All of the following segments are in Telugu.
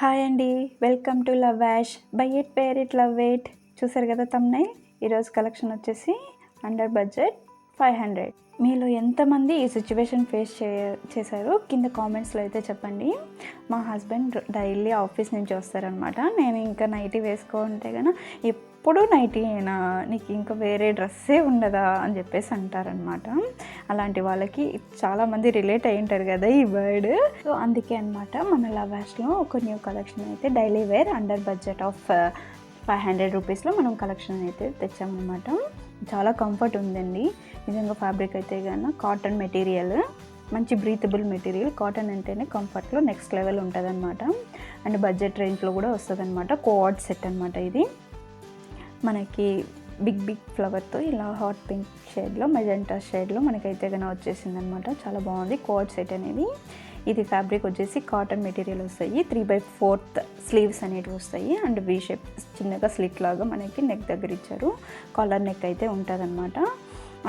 హాయ్ అండి, welcome to love ash. Buy it pair it love it. చూసారు కదా తమ్నైల్. ఈరోజు కలెక్షన్ వచ్చేసి అండర్ బడ్జెట్ 500. మీలో ఎంతమంది ఈ సిచ్యువేషన్ ఫేస్ చేశారు కింద కామెంట్స్లో అయితే చెప్పండి. మా హస్బెండ్ డైలీ ఆఫీస్ నుంచి వస్తారనమాట. నేను ఇంకా నైటీ వేసుకోంటే కన్నా ఎప్పుడు నైటీ అయినా నీకు ఇంకా వేరే డ్రెస్సే ఉండదా అని చెప్పేసి అంటారనమాట. అలాంటి వాళ్ళకి చాలామంది రిలేట్ అయి ఉంటారు కదా ఈ వర్డ్. సో అందుకే అనమాట మన లవ్ యాష్లో ఒక న్యూ కలెక్షన్ అయితే daily wear under budget of 500 రూపీస్లో మనం కలెక్షన్ అయితే తెచ్చామన్నమాట. చాలా కంఫర్ట్ ఉందండి నిజంగా. ఫ్యాబ్రిక్ అయితే కన్నా కాటన్ మెటీరియల్, మంచి బ్రీతబుల్ మెటీరియల్. కాటన్ అంటేనే కంఫర్ట్లో నెక్స్ట్ లెవెల్ ఉంటుంది అనమాట. అండ్ బడ్జెట్ రేంజ్లో కూడా వస్తుంది అనమాట. కోఆర్డ్ సెట్ అనమాట. ఇది మనకి బిగ్ ఫ్లవర్తో ఇలా హాట్ పింక్ షేడ్లో, మెజెంటా షేడ్లో మనకైతే కన్నా వచ్చేసింది అనమాట. చాలా బాగుంది కోఆర్డ్ సెట్ అనేది. ఇది ఫ్యాబ్రిక్ వచ్చేసి కాటన్ మెటీరియల్ వస్తాయి. 3/4 స్లీవ్స్ అనేవి వస్తాయి. అండ్ వీ షేప్ చిన్నగా స్లిట్ లాగా మనకి నెక్ దగ్గర ఇచ్చారు. కాలర్ నెక్ అయితే ఉంటుంది అనమాట.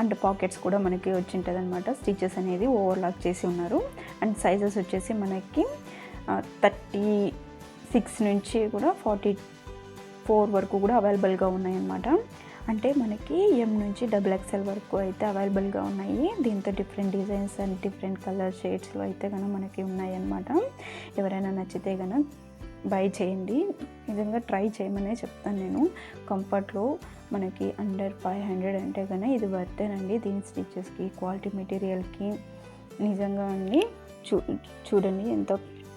అండ్ పాకెట్స్ కూడా మనకి వచ్చి ఉంటుంది అనమాట. స్టిచెస్ అనేది ఓవర్లాక్ చేసి ఉన్నారు. అండ్ సైజెస్ వచ్చేసి మనకి 36 నుంచి కూడా 44 వరకు కూడా అవైలబుల్గా ఉన్నాయన్నమాట. అంటే మనకి M నుంచి XXL వరకు అయితే అవైలబుల్గా ఉన్నాయి. దీంతో different designs and different colour షేడ్స్లో అయితే కనుక మనకి ఉన్నాయి అన్నమాట. ఎవరైనా నచ్చితే కనుక బై చేయండి. నిజంగా ట్రై చేయమనే చెప్తాను నేను. కంఫర్ట్లో మనకి అండర్ 500 అంటే కనుక ఇది వర్తేనండి. దీని స్టిచెస్కి, క్వాలిటీ మెటీరియల్కి నిజంగా అండి. చూడండి ఎంత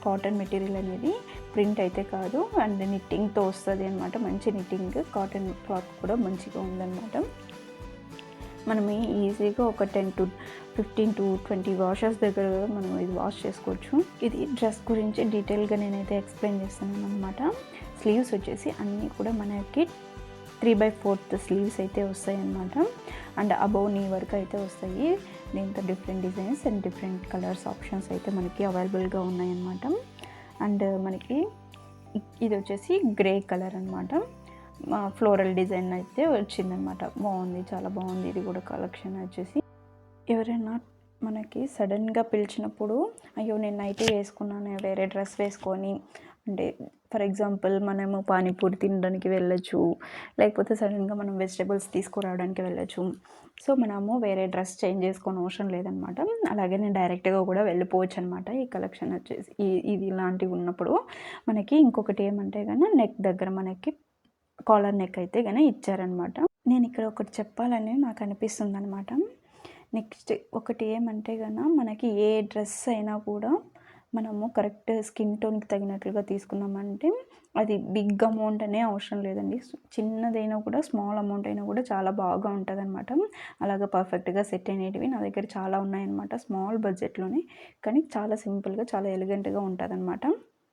కాటన్ మెటీరియల్ అనేది, ప్రింట్ అయితే కాదు. అండ్ నిట్టింగ్తో వస్తుంది అనమాట. మంచి నిట్టింగ్, కాటన్ క్లాత్ కూడా మంచిగా ఉందన్నమాట. మనం ఈజీగా ఒక 15 to 20 వాషెస్ దగ్గర మనం ఇది వాష్ చేసుకోవచ్చు. ఇది డ్రెస్ గురించి డీటెయిల్గా నేనైతే ఎక్స్ప్లెయిన్ చేస్తున్నాను అనమాట. స్లీవ్స్ వచ్చేసి అన్నీ కూడా మనకి 3/4 స్లీవ్స్ అయితే వస్తాయి అన్నమాట. అండ్ అబోవ్ నీ వరకు అయితే వస్తాయి. దీంతో different designs and different colours options అయితే మనకి అవైలబుల్గా ఉన్నాయన్నమాట. అండ్ మనకి ఇది వచ్చేసి గ్రే కలర్ అనమాట. ఫ్లోరల్ డిజైన్ అయితే వచ్చిందనమాట. బాగుంది, చాలా బాగుంది. ఇది కూడా కలెక్షన్ వచ్చేసి ఎవరైనా మనకి సడన్గా పిలిచినప్పుడు అయ్యో నేను నైటీ వేసుకున్నాను వేరే డ్రెస్ వేసుకొని, అంటే ఫర్ ఎగ్జాంపుల్ మనము పానీపూరి తినడానికి వెళ్ళచ్చు, లేకపోతే సడన్గా మనం వెజిటేబుల్స్ తీసుకురావడానికి వెళ్ళచ్చు. సో మనము వేరే డ్రెస్ చేంజ్ చేసుకొని అవసరం లేదనమాట. అలాగే నేను డైరెక్ట్గా కూడా వెళ్ళిపోవచ్చు అనమాట. ఈ కలెక్షన్ వచ్చేసి ఇది ఇలాంటివి ఉన్నప్పుడు మనకి ఇంకొకటి ఏమంటే కానీ నెక్ దగ్గర మనకి కాలర్ నెక్ అయితే కానీ ఇచ్చారనమాట. నేను ఇక్కడ ఒకటి చెప్పాలని నాకు అనిపిస్తుంది అనమాట. నెక్స్ట్ ఒకటి ఏమంటే కన్నా మనకి ఏ డ్రెస్ అయినా కూడా మనము కరెక్ట్ స్కిన్ టోన్కి తగినట్లుగా తీసుకున్నామంటే అది బిగ్ అమౌంట్ అనే అవసరం లేదండి. చిన్నదైనా కూడా, స్మాల్ అమౌంట్ అయినా కూడా చాలా బాగా ఉంటుంది అనమాట. అలాగా పర్ఫెక్ట్గా సెట్ అయినవి నా దగ్గర చాలా ఉన్నాయన్నమాట. స్మాల్ బడ్జెట్లోనే, కానీ చాలా సింపుల్గా, చాలా ఎలిగెంట్గా ఉంటుంది అనమాట.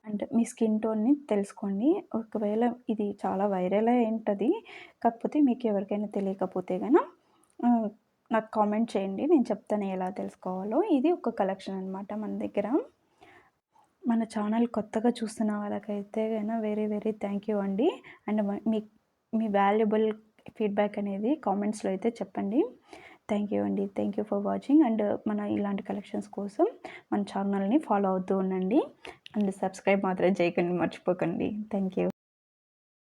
అండ్ మీ స్కిన్ టోన్ని తెలుసుకోండి. ఒకవేళ ఇది చాలా వైరల్ అయి ఉంటుంది, కాకపోతే మీకు ఎవరికైనా తెలియకపోతే కనుక నాకు కామెంట్ చేయండి, నేను చెప్తాను ఎలా తెలుసుకోవాలో. ఇది ఒక కలెక్షన్ అనమాట మన దగ్గర. మన ఛానల్ కొత్తగా చూస్తున్న వాళ్ళకైతే కనుక వెరీ థ్యాంక్ యూ అండి. అండ్ మీ వాల్యుబుల్ ఫీడ్బ్యాక్ అనేది కామెంట్స్లో అయితే చెప్పండి. థ్యాంక్ యూ అండి. Thank you for watching. And మన ఇలాంటి కలెక్షన్స్ కోసం మన ఛానల్ని ఫాలో అవుతూ ఉండండి. అండ్ సబ్స్క్రైబ్ మాత్రం చేయకండి, మర్చిపోకండి. Thank you.